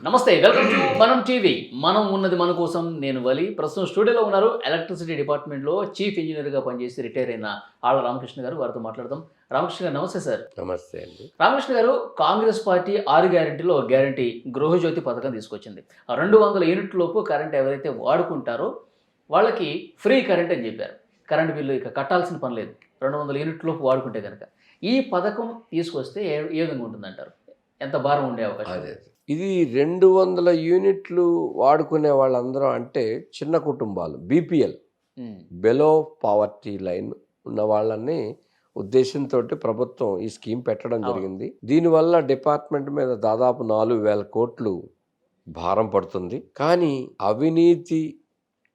నమస్తే, welcome to మనం TV. మనం ఉన్నది మన కోసం. నేను వలి. ప్రస్తుతం స్టూడియోలో ఉన్నారు ఎలక్ట్రిసిటీ డిపార్ట్మెంట్లో చీఫ్ ఇంజనీర్గా పనిచేసి రిటైర్ అయిన ఆళ్ళ రామకృష్ణ గారు. వారితో మాట్లాడదాం. రామకృష్ణ గారు నమస్తే సార్. నమస్తే అండి. రామకృష్ణ గారు, కాంగ్రెస్ పార్టీ 6 గ్యారెంటీలో గ్యారెంటీ గృహజ్యోతి పథకం తీసుకొచ్చింది. 200 యూనిట్ల లోపు కరెంట్ ఎవరైతే వాడుకుంటారో వాళ్ళకి ఫ్రీ కరెంట్ అని చెప్పారు. కరెంట్ బిల్లు ఇక కట్టాల్సిన పని లేదు 200 యూనిట్ల లోపు వాడుకుంటే కనుక. ఈ పథకం తీసుకొస్తే ఏ విధంగా ఉంటుందంటారు? ఎంత భారం ఉండే అవకాశం? అదే ఇది 200 యూనిట్లు వాడుకునే వాళ్ళందరూ అంటే చిన్న కుటుంబాలు, బీపీఎల్, బిలో పావర్టీ లైన్ ఉన్న వాళ్ళని ఉద్దేశంతో ప్రభుత్వం ఈ స్కీమ్ పెట్టడం జరిగింది. దీనివల్ల డిపార్ట్మెంట్ మీద దాదాపు 4,000 కోట్లు భారం పడుతుంది. కానీ అవినీతి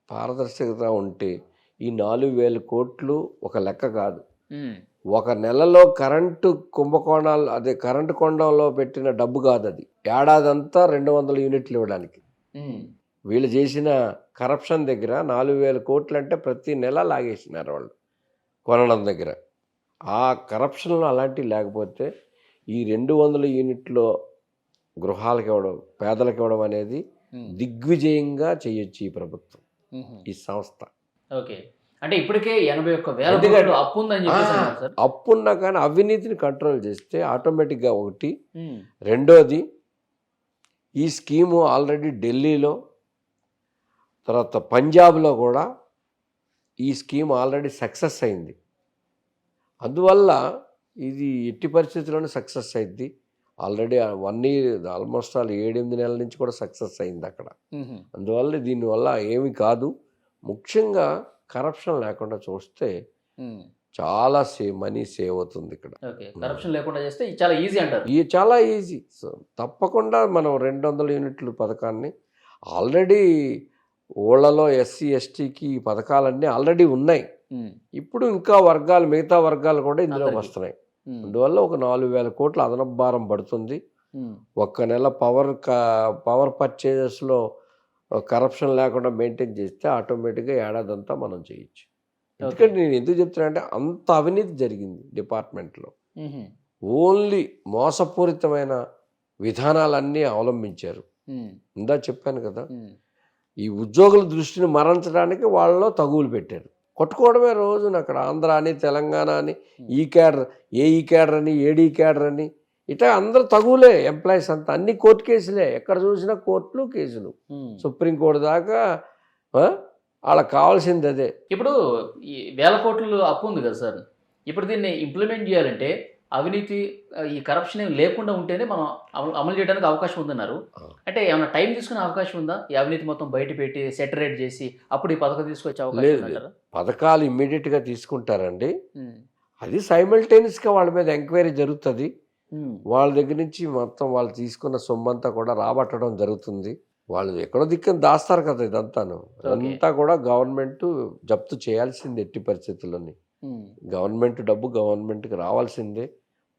పారదర్శకత ఉంటే ఈ 4,000 కోట్లు ఒక లెక్క కాదు. ఒక నెలలో కరెంటు కుంభకోణాలు, అదే కరెంటు కొండంలో పెట్టిన డబ్బు కాదు అది. ఏడాదంతా 200 యూనిట్లు ఇవ్వడానికి వీళ్ళు చేసిన కరప్షన్ దగ్గర 4,000 కోట్లు అంటే ప్రతి నెల లాగేసినారు వాళ్ళు కొనడం దగ్గర. ఆ కరప్షన్లో అలాంటివి లేకపోతే ఈ 200 యూనిట్లో గృహాలకు ఇవ్వడం, పేదలకు ఇవ్వడం అనేది దిగ్విజయంగా చేయొచ్చు ఈ ప్రభుత్వం, ఈ సంస్థ. ఓకే, అంటే ఇప్పటికే 81,000 అప్పు ఉందని చెప్పేసి. అప్పున్నా కానీ అవినీతిని కంట్రోల్ చేస్తే ఆటోమేటిక్గా ఒకటి. రెండోది, ఈ స్కీము ఆల్రెడీ ఢిల్లీలో, తర్వాత పంజాబ్లో కూడా ఈ స్కీమ్ ఆల్రెడీ సక్సెస్ అయింది. అందువల్ల ఇది ఎట్టి పరిస్థితుల్లోనే సక్సెస్ అయింది. ఆల్రెడీ 1 ఇయర్, ఆల్మోస్ట్ 7-8 నెలల నుంచి కూడా సక్సెస్ అయింది అక్కడ. అందువల్ల దీనివల్ల ఏమి కాదు. ముఖ్యంగా కరప్షన్ లేకుండా చూస్తే చాలా మనీ సేవ్ అవుతుంది ఇక్కడ. కరప్షన్ లేకుండా చేస్తే చాలా ఈజీ అంటారు. ఇది చాలా ఈజీ. సో తప్పకుండా మనం 200 యూనిట్ల పథకాన్ని ఆల్రెడీ ఊళ్ళలో ఎస్సీ ఎస్టీకి ఈ పథకాలన్నీ ఆల్రెడీ ఉన్నాయి. ఇప్పుడు ఇంకా వర్గాలు, మిగతా వర్గాలు కూడా ఇందులో వస్తున్నాయి. అందువల్ల ఒక 4,000 కోట్ల అదనపు భారం పడుతుంది. ఒక్క నెల పవర్ పర్చేజెస్లో కరప్షన్ లేకుండా మెయింటైన్ చేస్తే ఆటోమేటిక్గా ఏడాదంతా మనం చేయొచ్చు. ఎందుకంటే నేను ఎందుకు చెప్తున్నా అంటే అంత అవినీతి జరిగింది డిపార్ట్మెంట్లో. ఓన్లీ మోసపూరితమైన విధానాలన్నీ అవలంబించారు. ఇందా చెప్పాను కదా, ఈ ఉద్యోగుల దృష్టిని మరల్చడానికి వాళ్ళలో తగువులు పెట్టారు. కొట్టుకోవడమే రోజున అక్కడ. ఆంధ్ర అని, తెలంగాణ అని, ఈ క్యాడర్, ఈ క్యాడర్ అని, ఏడీ క్యాడర్ అని, ఇట్లా అందరూ తగులే. ఎంప్లాయీస్ అంతా అన్ని కోర్టు కేసులే. ఎక్కడ చూసినా కోర్టులు, కేసులు. సుప్రీంకోర్టు దాకా వాళ్ళకి కావాల్సింది అదే. ఇప్పుడు ఈ 1,000 కోట్లు అప్పు ఉంది కదా సార్, ఇప్పుడు దీన్ని ఇంప్లిమెంట్ చేయాలంటే అవినీతి, ఈ కరప్షన్ ఏమి లేకుండా ఉంటేనే మనం అమలు చేయడానికి అవకాశం ఉందన్నారు. అంటే ఏమైనా టైం తీసుకునే అవకాశం ఉందా? ఈ అవినీతి మొత్తం బయట పెట్టి సెటరేట్ చేసి అప్పుడు ఈ పథకం తీసుకొచ్చే అవకాశం లేదు. పథకాలు ఇమ్మీడియట్గా తీసుకుంటారండి. అది సైమల్టేనియస్గా వాళ్ళ మీద ఎంక్వైరీ జరుగుతుంది. వాళ్ళ దగ్గర నుంచి మొత్తం వాళ్ళు తీసుకున్న సొమ్మంతా కూడా రాబట్టడం జరుగుతుంది. వాళ్ళు ఎక్కడో దిక్కుని దాస్తారు కదా. ఇదంతాను అంతా కూడా గవర్నమెంట్ జప్తు చేయాల్సిందే ఎట్టి పరిస్థితుల్లోని. గవర్నమెంట్ డబ్బు గవర్నమెంట్కి రావాల్సిందే.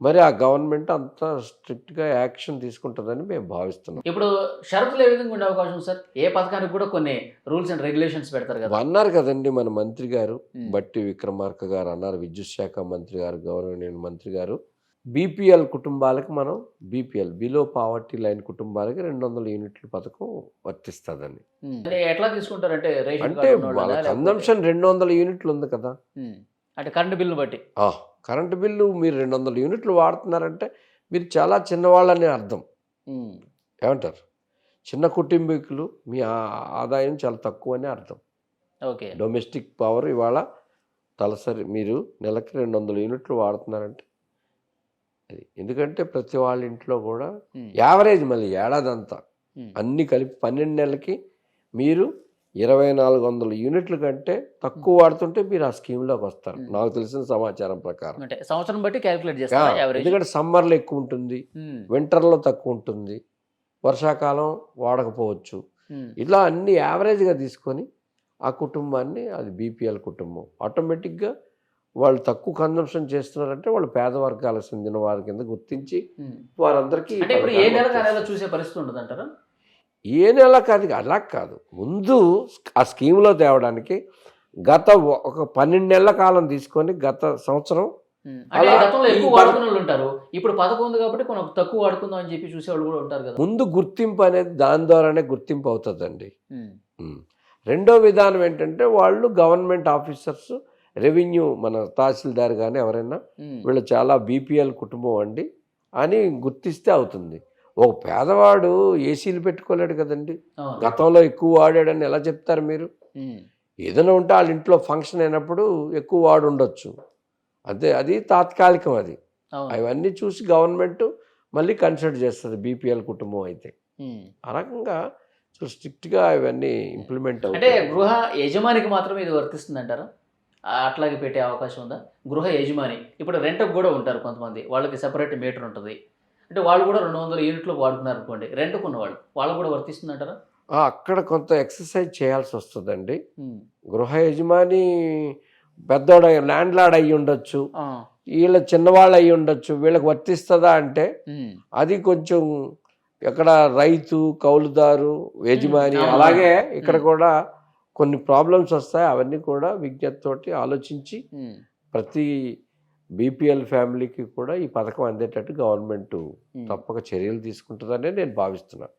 మరి ఆ గవర్నమెంట్ అంత స్ట్రిక్ట్గా యాక్షన్ తీసుకుంటుందని మేము భావిస్తున్నాం. ఇప్పుడు షరతులు ఏ విధంగా ఉండే అవకాశం సార్? ఏ పథకానికి కూడా కొన్ని రూల్స్ అండ్ రెగ్యులేషన్స్ పెడతారు కదా. అన్నారు కదండి మన మంత్రి గారు, బట్టి విక్రమార్క గారు అన్నారు, విద్యుత్ శాఖ మంత్రి గారు, గౌరవనీయ మంత్రి గారు, బీపీఎల్ కుటుంబాలకు మనం, బీపీఎల్ బిలో పావర్టీ లైన్ కుటుంబాలకి 200 యూనిట్ల పథకం వర్తిస్తుందని. ఎట్లా తీసుకుంటారంటే అంటే వాళ్ళ కన్జంప్షన్ 200 యూనిట్లు ఉంది కదా. అంటే కరెంటు బిల్లు బట్టి, కరెంటు బిల్లు మీరు 200 యూనిట్లు వాడుతున్నారంటే మీరు చాలా చిన్నవాళ్ళని అర్థం. ఏమంటారు? చిన్న కుటుంబీకులు, మీ ఆదాయం చాలా తక్కువ అని అర్థం. ఓకే, డొమెస్టిక్ పవర్ ఇవాళ తలసరి మీరు నెలకి 200 యూనిట్లు వాడుతున్నారంటే అది. ఎందుకంటే ప్రతి వాళ్ళ ఇంట్లో కూడా యావరేజ్ మళ్ళీ ఏడాదంతా అన్నీ కలిపి 12 నెలలకి మీరు 2,400 యూనిట్ల కంటే తక్కువ వాడుతుంటే మీరు ఆ స్కీమ్లోకి వస్తారు, నాకు తెలిసిన సమాచారం ప్రకారం. అంటే సంవత్సరం బట్టి క్యాలిక్యులేట్ చేస్తారు. ఎందుకంటే సమ్మర్లో ఎక్కువ ఉంటుంది, వింటర్లో తక్కువ ఉంటుంది, వర్షాకాలం వాడకపోవచ్చు. ఇట్లా అన్ని యావరేజ్గా తీసుకొని ఆ కుటుంబాన్ని, అది బీపీఎల్ కుటుంబం, ఆటోమేటిక్గా వాళ్ళు తక్కువ కన్జంప్షన్ చేస్తున్నారంటే వాళ్ళు పేద వర్గాలకు చెందిన వారి కింద గుర్తించి వారందరికి ఏ నెల చూసే పరిస్థితి ఉండదు అంటారా? ఏ నెల కాదు, అలా కాదు. ముందు ఆ స్కీమ్లో తేవడానికి గత ఒక 12 నెలల కాలం తీసుకొని, గత సంవత్సరం అంటే అలా గతంలో ఎక్కువ ఈ వాడుకునే వాళ్ళు ఉంటారు, ఇప్పుడు పథకం ఉంది కాబట్టి మనం తక్కువ వాడుకుందాం అని చెప్పి చూసేవాళ్ళు కూడా ఉంటారు కదా. ముందు గుర్తింపు అనేది దాని ద్వారానే గుర్తింపు అవుతుందండి. ఉమ్, రెండో విధానం ఏంటంటే వాళ్ళు గవర్నమెంట్ ఆఫీసర్స్, రెవెన్యూ మన తహసీల్దార్ కానీ ఎవరైనా ఉమ్, వీళ్ళు చాలా బీపీఎల్ కుటుంబం అండి అని గుర్తిస్తే అవుతుంది. ఒక పేదవాడు ఏసీలు పెట్టుకోలేడు కదండి. అవును. గతంలో ఎక్కువ వాడాడని ఎలా చెప్తారు మీరు? ఉమ్, ఏదైనా ఉంటే వాళ్ళ ఇంట్లో ఫంక్షన్ అయినప్పుడు ఎక్కువ వాడు ఉండొచ్చు, అదే అది తాత్కాలికం. అది అవును. అవన్నీ చూసి గవర్నమెంట్ మళ్ళీ కన్సిడర్ చేస్తుంది బీపీఎల్ కుటుంబం అయితే. ఉమ్. ఆ రకంగా సో స్ట్రిక్ట్గా ఇవన్నీ ఇంప్లిమెంట్ అంటే అవుతాయి. గృహ యజమానికి మాత్రమే ఇది వర్తిస్తుంది అంటారా? అట్లాగే పెట్టే అవకాశం ఉందా? గృహ యజమాని ఇప్పుడు రెంట్కి కూడా ఉంటారు కొంతమంది, వాళ్ళకి సెపరేట్ మీటర్ ఉంటుంది, అంటే వాళ్ళు కూడా 200 యూనిట్లు వాడుకున్నారు అనుకోండి, రెంట్కు ఉన్నవాళ్ళు, వాళ్ళకు కూడా వర్తిస్తుంది అంటారా? అక్కడ కొంత ఎక్సర్సైజ్ చేయాల్సి వస్తుందండి. గృహ యజమాని పెద్దోడ ల్యాండ్ లార్డ్ అయ్యి ఉండొచ్చు, వీళ్ళ చిన్నవాళ్ళు అయ్యి ఉండొచ్చు, వీళ్ళకి వర్తిస్తుందా అంటే అది కొంచెం ఎక్కడ రైతు, కౌలుదారు, యజమాని అవును. అలాగే ఇక్కడ కూడా కొన్ని ప్రాబ్లమ్స్ వస్తాయి. అవన్నీ కూడా విజ్ఞతతోటి ఆలోచించి ప్రతి బీపీఎల్ ఫ్యామిలీకి కూడా ఈ పథకం అందేటట్టు గవర్నమెంట్ తప్పక చర్యలు తీసుకుంటుందనే నేను భావిస్తున్నాను.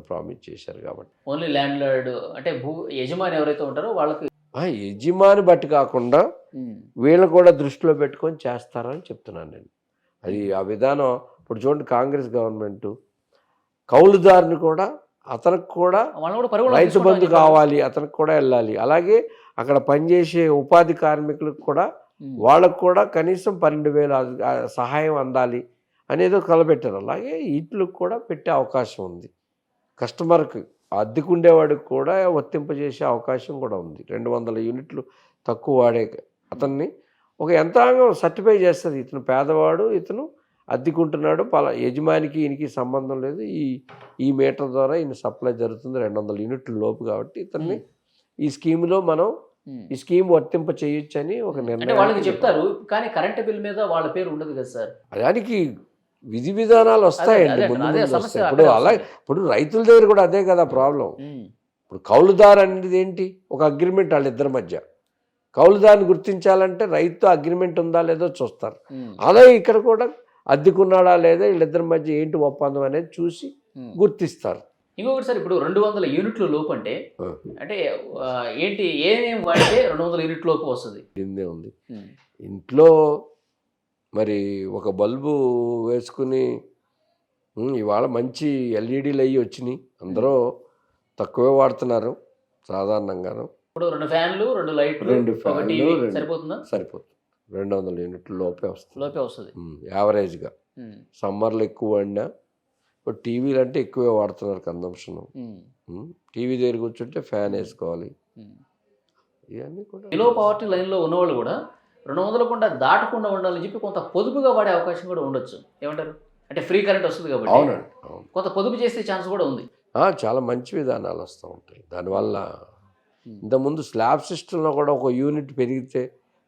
ప్రామిస్ చేశారు కాబట్టి ఓన్లీ ల్యాండ్ లార్డ్ అంటే యజమాని ఎవరైతే ఉంటారో వాళ్ళకి యజమాని బట్టి కాకుండా వీళ్ళు కూడా దృష్టిలో పెట్టుకొని చేస్తారని చెప్తున్నాను నేను. అది ఆ విధానం ఇప్పుడు చూడండి, కాంగ్రెస్ గవర్నమెంట్ కౌలుదారుని కూడా అతనికి కూడా వాళ్ళని కూడా పరిగణలోకి రైతు తీసుకుంటామని బంధు చెప్పారు. కావాలి, అతనికి కూడా వెళ్ళాలి. అలాగే అక్కడ పనిచేసే ఉపాధి కార్మికులకు కూడా వాళ్ళకు కూడా కనీసం 12,000 సహాయం అందాలి అనేదో కలబెట్టారు. అలాగే వీటికి కూడా పెట్టే అవకాశం ఉంది. కస్టమర్కి అద్దెకుండేవాడికి కూడా వర్తింపజేసే అవకాశం కూడా ఉంది. 200 యూనిట్లు తక్కువ వాడే అతన్ని ఒక యంత్రాంగం సర్టిఫై చేస్తుంది, ఇతను పేదవాడు, ఇతను అద్దెకుంటున్నాడు, యజమానికి ఈయనకి సంబంధం లేదు, ఈ మీటర్ ద్వారా ఈయన సప్లై జరుగుతుంది 200 యూనిట్ల లోపు కాబట్టి ఇతన్ని ఈ స్కీమ్లో మనం ఈ స్కీమ్ వర్తింప చేయొచ్చు అని ఒక అంటే నిర్ణయం వాళ్ళకి చెప్తారు, కానీ కరెంట్ బిల్ మీద వాళ్ళ పేరు ఉండదు కదా సార్. దానికి విధి విధానాలు వస్తాయండి, అదే, ముందు అదే ముందు సమస్య వస్తాయి. ఇప్పుడు అక్కడే అలా వస్తుంది. ఇప్పుడు రైతుల దగ్గర కూడా అదే కదా ప్రాబ్లం. ఇప్పుడు కౌలుదారు అనేది ఏంటి? ఒక అగ్రిమెంట్ వాళ్ళిద్దరి మధ్య. కౌలుదారుని గుర్తించాలంటే రైతు అగ్రిమెంట్ ఉందా లేదో చూస్తారు. అలాగే ఇక్కడ కూడా అద్దెకున్నాడా లేదా, వీళ్ళిద్దరి మధ్య ఏంటి ఒప్పందం అనేది చూసి గుర్తిస్తారు. ఇంకొకటి సార్, ఇప్పుడు 200 యూనిట్ల లోపు అంటే అంటే ఏంటి, ఏమేమి వాడితే 200 యూనిట్ల లోపు వస్తుంది? ఇందే ఉంది. ఇంట్లో మరి ఒక బల్బు వేసుకుని ఇవాళ మంచి ఎల్ఈడీలు అయ్యి వచ్చినాయి, అందరూ తక్కువే వాడుతున్నారు సాధారణంగాను. ఇప్పుడు 2 ఫ్యాన్లు, 2 లైట్లు, 2 ఫ్యాన్లు సరిపోతుందా? సరిపోతుంది. 200 యూనిట్ల లోపే వస్తుంది యావరేజ్గా. సమ్మర్లో ఎక్కువ వాడినా, ఇప్పుడు టీవీలు అంటే ఎక్కువే వాడుతున్నారు కన్జంప్షన్. టీవీ దగ్గర కూర్చుంటే ఫ్యాన్ వేసుకోవాలి. ఇవన్నీ కూడా బిలో పవర్టీ లైన్లో ఉన్నవాళ్ళు కూడా 200 కూడా దాటకుండా ఉండాలని చెప్పి కొంత పొదుపుగా వాడే అవకాశం కూడా ఉండొచ్చు. ఏమంటారు? అంటే ఫ్రీ కరెంట్ వస్తుంది కాబట్టి అవునండి, అవును, కొంత పొదుపు చేసే ఛాన్స్ కూడా ఉంది. చాలా మంచి విధానాలు వస్తూ ఉంటాయి దానివల్ల. ఇంతకుముందు స్లాబ్ సిస్టంలో కూడా ఒక యూనిట్ పెరిగితే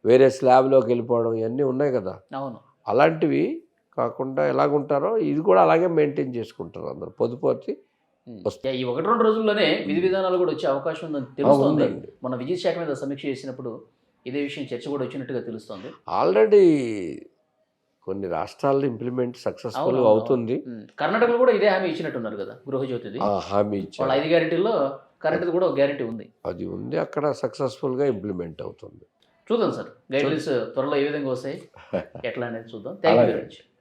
వేరే స్లాబ్లోకి వెళ్ళిపోవడం ఇవన్నీ ఉన్నాయి కదా. అవును. అలాంటివి కాకుండా ఎలాగుంటారో ఇది కూడా అలాగే మెయింటైన్ చేసుకుంటారు అందరూ పొదుపు. ఈ 1-2 రోజుల్లోనే విధి విధానాలు కూడా వచ్చే అవకాశం ఉందని తెలుస్తుంది. మన విద్యుత్ శాఖ మీద సమీక్ష చేసినప్పుడు ఇదే విషయం చర్చ కూడా వచ్చినట్టుగా తెలుస్తుంది. ఆల్రెడీ కొన్ని రాష్ట్రాల్లో ఇంప్లిమెంట్ సక్సెస్ఫుల్ అవుతుంది. కర్ణాటకలో కూడా ఇదే హామీ ఇచ్చినట్టున్నారు కదా, గృహజ్యోతిది హామీ ఇచ్చారు. వాళ్ళ 5 గ్యారెంటీల్లో కరెంట్ కూడా ఒక గ్యారెంటీ ఉంది. అది ఉంది, అక్కడ సక్సెస్ఫుల్గా ఇంప్లిమెంట్ అవుతుంది. చూద్దాం సార్, గైడ్లైన్స్ త్వరలో ఏ విధంగా వస్తాయి ఎట్లా అనేది చూద్దాం. Thank you very much.